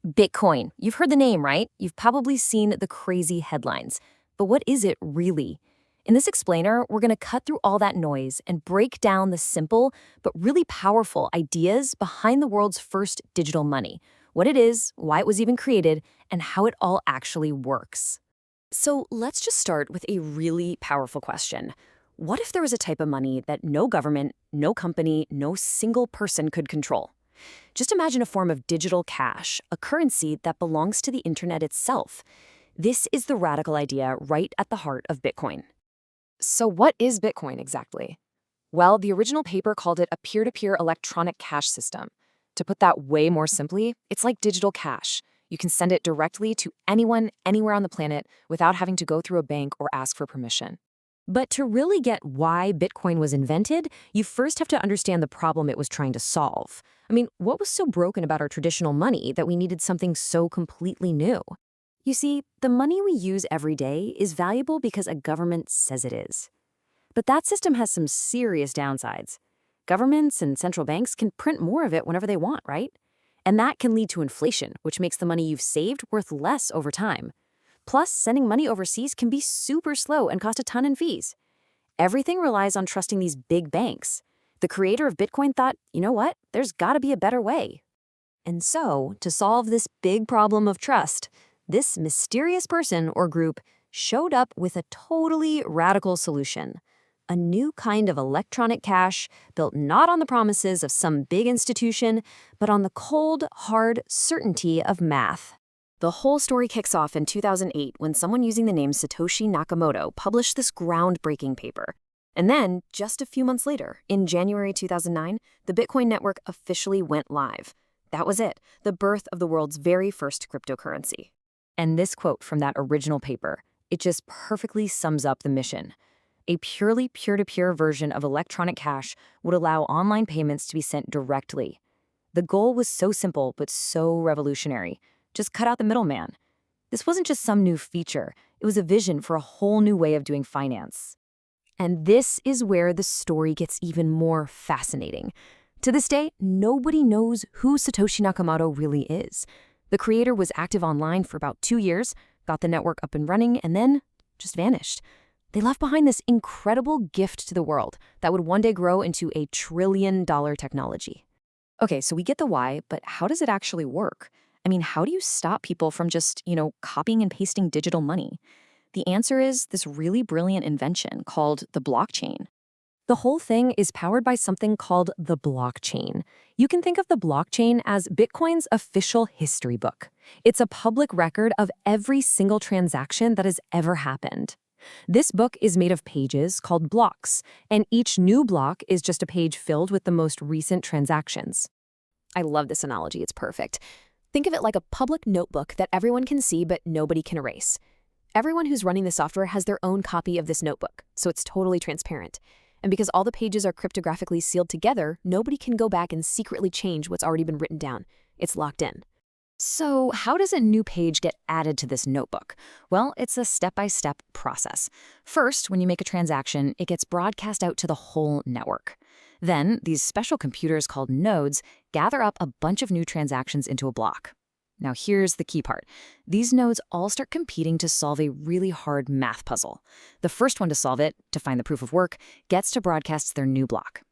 Bitcoin. You've heard the name, right? You've probably seen the crazy headlines. But what is it really? In this explainer, we're going to cut through all that noise and break down the simple but really powerful ideas behind the world's first digital money, what it is, why it was even created, and how it all actually works. So let's just start with a really powerful question. What if there was a type of money that no government, no company, no single person could control? Just imagine a form of digital cash, a currency that belongs to the internet itself. This is the radical idea right at the heart of Bitcoin. So what is Bitcoin exactly? Well, the original paper called it a peer-to-peer electronic cash system. To put that way more simply, it's like digital cash. You can send it directly to anyone, anywhere on the planet without having to go through a bank or ask for permission. But to really get why Bitcoin was invented, you first have to understand the problem it was trying to solve. I mean, what was so broken about our traditional money that we needed something so completely new? You see, the money we use every day is valuable because a government says it is. But that system has some serious downsides. Governments and central banks can print more of it whenever they want, right? And that can lead to inflation, which makes the money you've saved worth less over time. Plus, sending money overseas can be super slow and cost a ton in fees. Everything relies on trusting these big banks. The creator of Bitcoin thought, you know what, there's gotta be a better way. And so, to solve this big problem of trust, this mysterious person or group showed up with a totally radical solution. A new kind of electronic cash built not on the promises of some big institution, but on the cold, hard certainty of math. The whole story kicks off in 2008 when someone using the name Satoshi Nakamoto published this groundbreaking paper. And then, just a few months later, in January 2009, the Bitcoin network officially went live. That was it, the birth of the world's very first cryptocurrency. And this quote from that original paper, it just perfectly sums up the mission. A purely peer-to-peer version of electronic cash would allow online payments to be sent directly. The goal was so simple but so revolutionary. Just cut out the middleman. This wasn't just some new feature, it was a vision for a whole new way of doing finance. And this is where the story gets even more fascinating. To this day, nobody knows who Satoshi Nakamoto really is. The creator was active online for about 2 years, got the network up and running, and then just vanished. They left behind this incredible gift to the world that would one day grow into a trillion-dollar technology. Okay, so we get the why, but how does it actually work? I mean, how do you stop people from just, copying and pasting digital money? The answer is this really brilliant invention called the blockchain. The whole thing is powered by something called the blockchain. You can think of the blockchain as Bitcoin's official history book. It's a public record of every single transaction that has ever happened. This book is made of pages called blocks, and each new block is just a page filled with the most recent transactions. I love this analogy, it's perfect. Think of it like a public notebook that everyone can see but nobody can erase. Everyone who's running the software has their own copy of this notebook, so it's totally transparent. And because all the pages are cryptographically sealed together, nobody can go back and secretly change what's already been written down. It's locked in. So how does a new page get added to this notebook? Well, it's a step-by-step process. First, when you make a transaction, it gets broadcast out to the whole network. Then, these special computers called nodes gather up a bunch of new transactions into a block. Now here's the key part. These nodes all start competing to solve a really hard math puzzle. The first one to solve it, to find the proof of work, gets to broadcast their new block.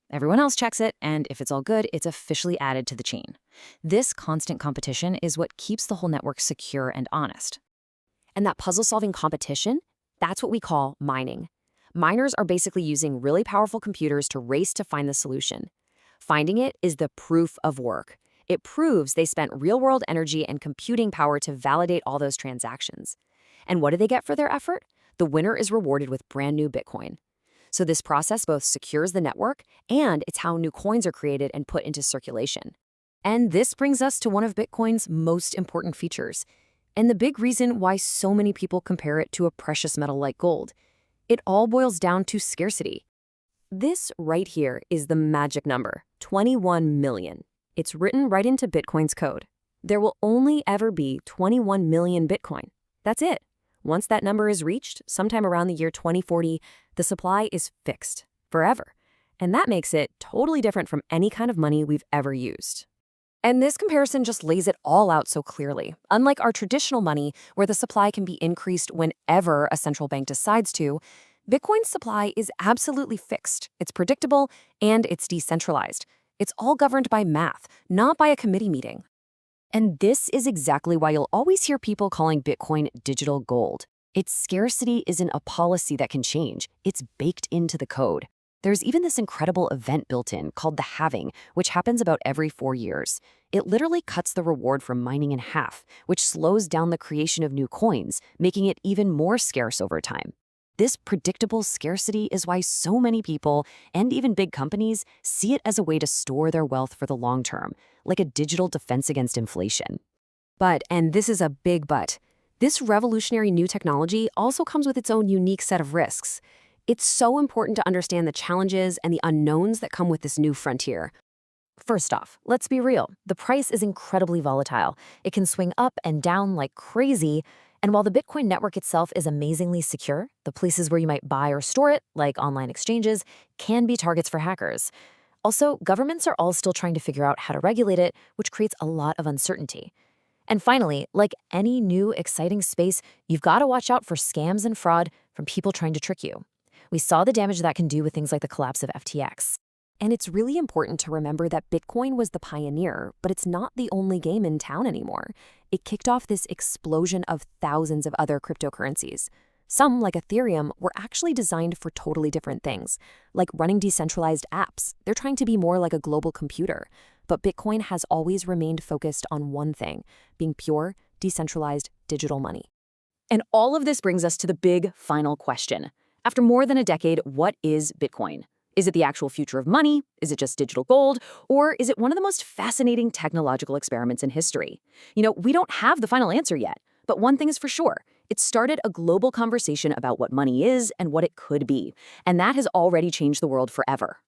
Everyone else checks it, and if it's all good, it's officially added to the chain. This constant competition is what keeps the whole network secure and honest. And that puzzle-solving competition, that's what we call mining. Miners are basically using really powerful computers to race to find the solution. Finding it is the proof of work. It proves they spent real-world energy and computing power to validate all those transactions. And what do they get for their effort? The winner is rewarded with brand new Bitcoin. So this process both secures the network and it's how new coins are created and put into circulation. And this brings us to one of Bitcoin's most important features, and the big reason why so many people compare it to a precious metal like gold. It all boils down to scarcity. This right here is the magic number, 21 million. It's written right into Bitcoin's code. There will only ever be 21 million Bitcoin. That's it. Once that number is reached, sometime around the year 2040, the supply is fixed, forever. And that makes it totally different from any kind of money we've ever used. And this comparison just lays it all out so clearly. Unlike our traditional money, where the supply can be increased whenever a central bank decides to, Bitcoin's supply is absolutely fixed. It's predictable and it's decentralized. It's all governed by math, not by a committee meeting. And this is exactly why you'll always hear people calling Bitcoin digital gold. Its scarcity isn't a policy that can change, it's baked into the code. There's even this incredible event built in called the halving, which happens about every 4 years. It literally cuts the reward from mining in half, which slows down the creation of new coins, making it even more scarce over time. This predictable scarcity is why so many people, and even big companies, see it as a way to store their wealth for the long term, like a digital defense against inflation. But, and this is a big but, this revolutionary new technology also comes with its own unique set of risks. It's so important to understand the challenges and the unknowns that come with this new frontier. First off, let's be real. The price is incredibly volatile. It can swing up and down like crazy. And while the Bitcoin network itself is amazingly secure, the places where you might buy or store it, like online exchanges, can be targets for hackers. Also, governments are all still trying to figure out how to regulate it, which creates a lot of uncertainty. And finally, like any new exciting space, you've got to watch out for scams and fraud from people trying to trick you. We saw the damage that can do with things like the collapse of FTX. And it's really important to remember that Bitcoin was the pioneer, but it's not the only game in town anymore. It kicked off this explosion of thousands of other cryptocurrencies. Some, like Ethereum, were actually designed for totally different things, like running decentralized apps. They're trying to be more like a global computer. But Bitcoin has always remained focused on one thing, being pure, decentralized digital money. And all of this brings us to the big final question. After more than a decade, what is Bitcoin? Is it the actual future of money? Is it just digital gold? Or is it one of the most fascinating technological experiments in history? We don't have the final answer yet, but one thing is for sure. It started a global conversation about what money is and what it could be, and that has already changed the world forever.